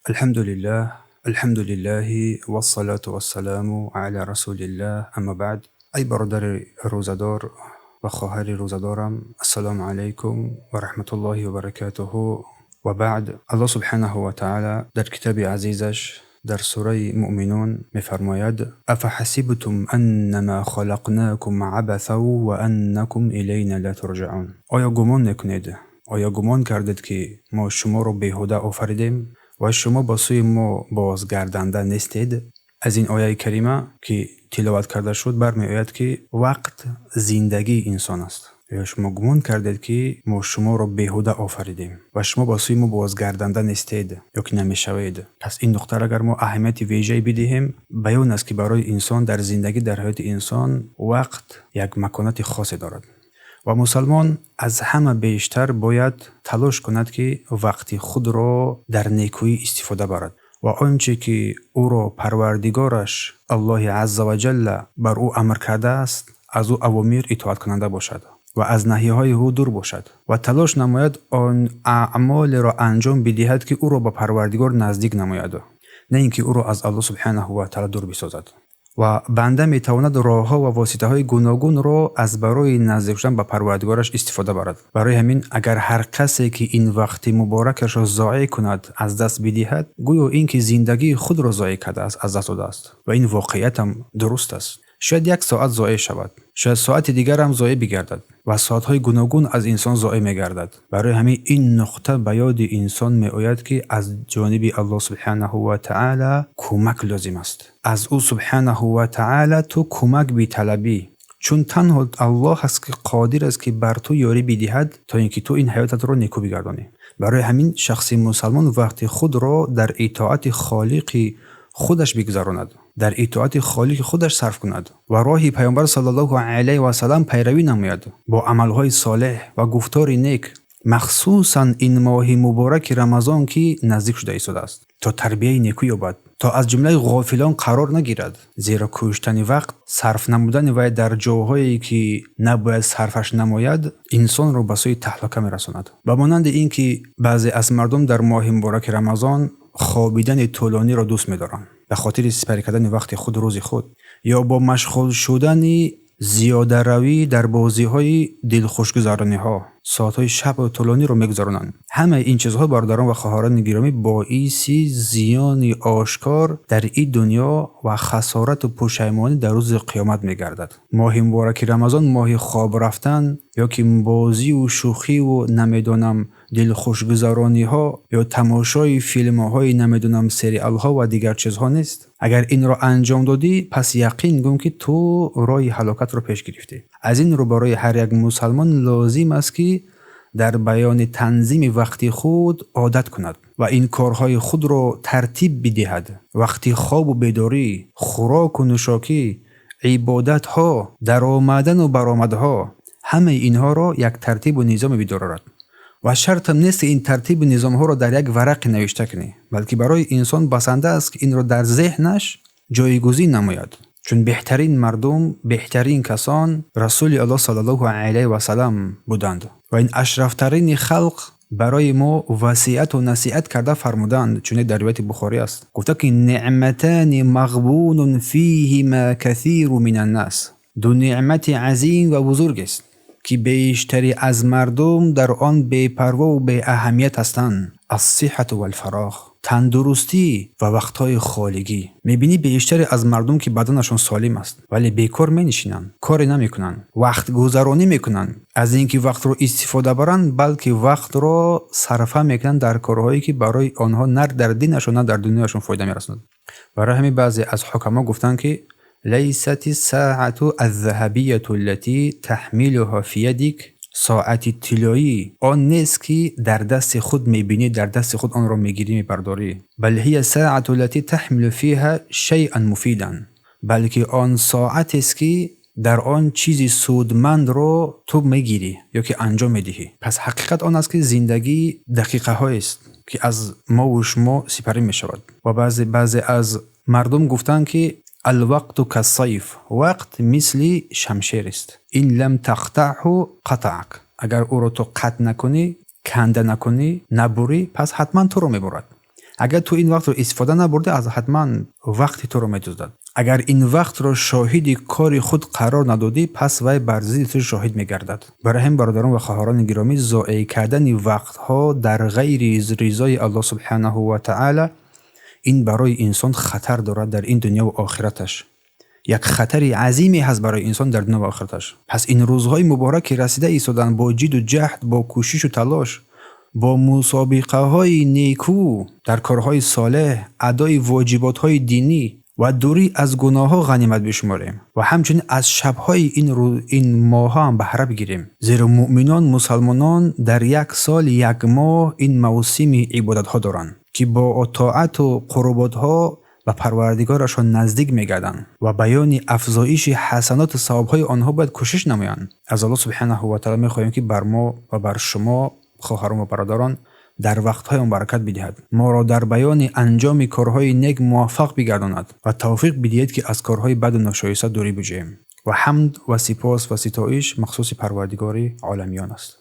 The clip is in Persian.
الحمد لله والصلاة والسلام على رسول الله. اما بعد، ای برادر روزدار و خواهر روزدارم، السلام علیکم و رحمت الله و برکاته. و بعد، الله سبحانه و تعالی در کتاب عزیزش در سوره مؤمنون میفرماید: افحسبتم انما خلقناكم عبثا و انکم الینا لا ترجعون. آیا گمان نکنید، آیا گمان کردید که ما شما رو بیهوده آفریدیم و شما با سوی ما بازگردنده نیستید؟ از این آیه کریمه که تلاوت کرده شد برمی آید که وقت زندگی انسان است. یا شما گمان کردید که ما شما را بیهوده آفریدیم و شما با سوی ما بازگردنده نیستید یا که نمیشوید. پس این نقطه اگر ما اهمیت ویژه‌ای بدهیم، بیان است که برای انسان در زندگی، در حیات انسان، وقت یک مکانت خاصی دارد و مسلمان از همه بیشتر باید تلاش کند که وقت خود را در نیکویی استفاده برد و آنچه که او را پروردگارش الله عز و جل بر او امر کرده است از او اوامر اطاعت کننده باشد و از نهیهای او دور باشد و تلاش نماید آن اعمال را انجام بدهد که او را به پروردگار نزدیک نماید، نه اینکه او را از الله سبحانه و تعالی دور بسازد. و بنده میتواند راهها و واسطه های گوناگون را از برای نزدیک شدن به پروردگارش استفاده برد. برای همین اگر هر کسی که این وقت مبارکش را ضایع کند، از دست بدهد، گویا این که زندگی خود را ضایع کرده است، از دست داده است و این واقعیت هم درست است. شاید یک ساعت ضایع شود، شاید ساعت دیگر هم ضایع بگردد و ساعت‌های گوناگون از انسان ضایع می‌گردد. برای همین این نقطه به یاد انسان می‌آید که از جانب الله سبحانه و تعالی کمک لازم است. از او سبحانه و تعالی تو کمک بی‌طلبی، چون تنها الله هست که قادر است که بر تو یاری بدهد تا اینکه تو این حیاتت را نیکو بگردانی. برای همین شخص مسلمان وقت خود را در اطاعت خالق خودش بگذراند، در اطاعت خالق خودش صرف کند و راه پیامبر صلی الله علیه و سلم پیروی نماید با عملهای صالح و گفتار نیک، مخصوصا این ماه مبارک رمضان که نزدیک شده ایستاده است، تا تربیت نیکو یابد، تا از جمله غافلان قرار نگیرد. زیرا کشتن وقت، صرف نمودن وقت در جاهایی که نباید صرفش نماید، انسان را به سوی تهلکه میرساند. به مانند اینکه بعضی از مردم در ماه مبارک رمضان خوابیدن طولانی را دوست می‌دارند به خاطر سپری کردن وقت خود روز خود، یا با مشغول شدن زیاده روی در بازی‌های دلخوشگذرانی‌ها ساعت‌های شب و طولانی رو می‌گذرانند. همه این چیزها برادران و خواهران گرامی باعث زیان آشکار در این دنیا و خسارت و پشیمانی در روز قیامت می‌گردد. ماه مبارک رمضان ماه خواب رفتن یا که بازی و شوخی و نمیدونم دلخوشگذرانی‌ها یا تماشای فیلم‌های نمیدونم سریال‌ها و دیگر چیزها نیست. اگر این را انجام دادی، پس یقین کن که تو راه هلاکت را پیش گرفتی. از این رو برای هر یک مسلمان لازم است که در بیان تنظیم وقت خود عادت کند و این کارهای خود را ترتیب بدهد. وقتی خواب و بیداری، خوراک و نوشاکی، عبادت‌ها، در آمدن و برآمدها، همه اینها را یک ترتیب و نظام بدارد و شرط نیست این ترتیب و نظام ها را در یک ورق نوشته کنی، بلکه برای انسان بسنده است که این را در ذهنش جایگزین نماید. چون بهترین مردم، بهترین کسان رسول الله صلی الله علیه و سلم بودند و این اشرفترین خلق برای ما وصیت و نصیحت کرده فرمودند. چون در روایت بخاری است، گفته که نعمتان مغبون فیهما کثیر من الناس، دو نعمت عظیم و بزرگ است که بیشتری از مردم در آن بی‌پروا و بی اهمیت هستند: الصحت و الفراغ، تندرستی و وقتهای خالگی. میبینی بیشتری از مردم که بدنشون سالم است ولی بیکار مینشینن، کاری نمیکنن، وقت گذرانی میکنن. از اینکه وقت رو استفاده برن، بلکه وقت رو صرفه میکنن در کارهایی که برای آنها نه در دینشون نه در دنیاشون فایده میرسوند. برای همین بعضی از حکما گفتن که لیست الساعة الذهبية التي تحملها في يدك، ساعت طلایی آن نیست که در دست خود میبینی، در دست خود آن را میگیری میبرداری، بل هي الساعة التي تحمل فيها شيئا مفيدا، بلکه آن ساعت است که در آن چیزی سودمند را تو میگیری یا که انجام میدهی. پس حقیقت آن است که زندگی دقیقه های است که از ما و شما سپری میشود. و بعضی از مردم گفتن که الوقت كالسيف، وقت مثل شمشیر است، این لم تقطعه قطعك، اگر او را تو قطع نکنی، کنده نکنی، نبری، پس حتما تو رو میبرد. اگر تو این وقت رو استفاده نبرده، از حتما وقت تو رو می‌دزدد. اگر این وقت رو شاهد کار خود قرار ندادی، پس وی بر ضد تو شاهد می‌گردد. برای هم برادران و خواهران گرامی، ضایع کردن وقت‌ها در غیر رضای الله سبحانه و تعالی، این برای انسان خطر دارد در این دنیا و آخرتش. یک خطر عظیمی هست برای انسان در دنیا و آخرتش. پس این روزهای مبارک که رسیده ایستادن، با جد و جهد، با کوشش و تلاش، با مسابقه های نیکو در کارهای صالح، ادای واجبات های دینی و دوری از گناه ها غنیمت بشماریم و همچنین از شبهای این ماه هم بهره بگیریم، زیرا مؤمنان مسلمانان در یک سال یک ماه این موسم عبادت ها دارند که با طاعت و قربات ها و پروردگارشان نزدیک می‌گردند و بیان افزایش حسنات و ثواب‌های آنها باید کوشش نمایند. از الله سبحانه و تعالی می‌خواهیم که بر ما و بر شما خواهران و برادران در وقت‌های آن برکت بدهد، ما را در بیان انجام کارهای نیک موفق بگرداند و توفیق بدهد که از کارهای بد و ناشایسته دوری بجوییم. و حمد و سپاس و ستایش مخصوص پروردگار عالمیان است.